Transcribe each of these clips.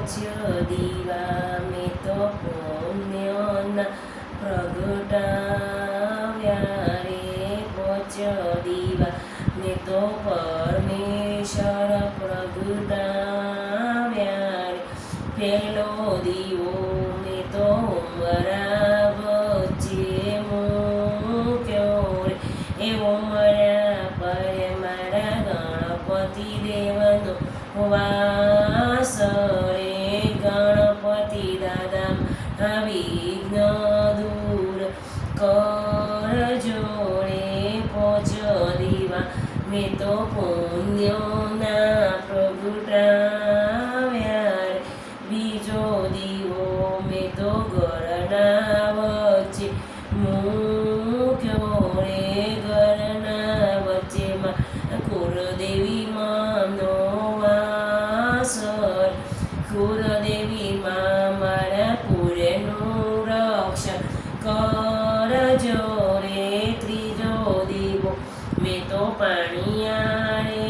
દીવા મેં તો પુણ્યના પ્રગટાવ્યા રે પોચ દીવા મેં તો પરમેશ્વર પ્રગટાવ્યા રે પહેલો દીવો મેં તો ઉમરા વચ્ચે મૂક્યો રે એ ઉમરા પર મારા ગણપતિ દેવનો વાસ રે ગણપતિ દાદા વિઘ્ન દૂર કરજો રે પોચ દીવા મેં તો પુણ્યના પ્રગટાવ્યા રે બીજો દીવો મેં તો ઘરના વચ્ચે મૂક્યો રે ઘરના વચ્ચેમાં કુળદેવી માનો વાસ કુળદેવી માં મારા કુળનું રક્ષણ કરજો રે ત્રીજો દીવો મેં તો પાણીયારે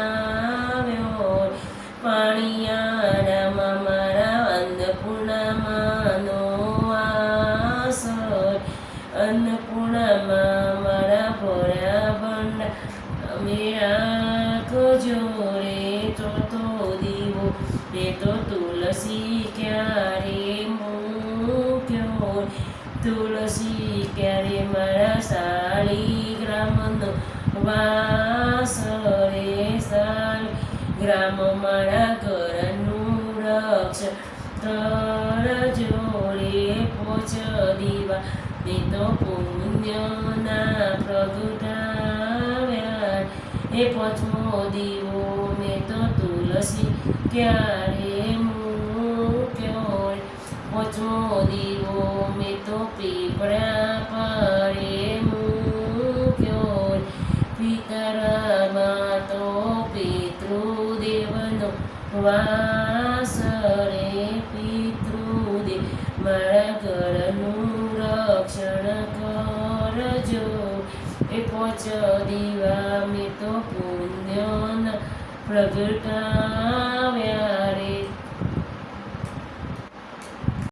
પ્રગટાવ્યો પાણીયારામાં મારા અન્નપૂર્ણામાંનો વાસ અન્નપૂર્ણામાં મારા ભોળા ભંડા મેળા ખજો રે ચોથો દીવો મેં તો તુલસી ક્યારે મૂક્યો તુલસી ક્યારે મારા શાળીગ્રામનો વાસ રે શાળીગ્રામ મારા ઘરનું રક્ષણ કરજો રે પોચ દીવા મેં તો પુણ્યના પ્રગટાવ્યા એ પાંચમો દીવો મેં તો તુલસી ક્યારે મૂક્યો રે પાંચમો દીવો મેં તો પીપળા પરે મૂક્યો રે પિતરામાં તો પિતૃદેવનો વાસ રે પિતૃદેવ મારા ઘરનું રક્ષણ કરજો એ પોચ દીવા મેં તો પુણ્યના પ્રગટાવ્યા રે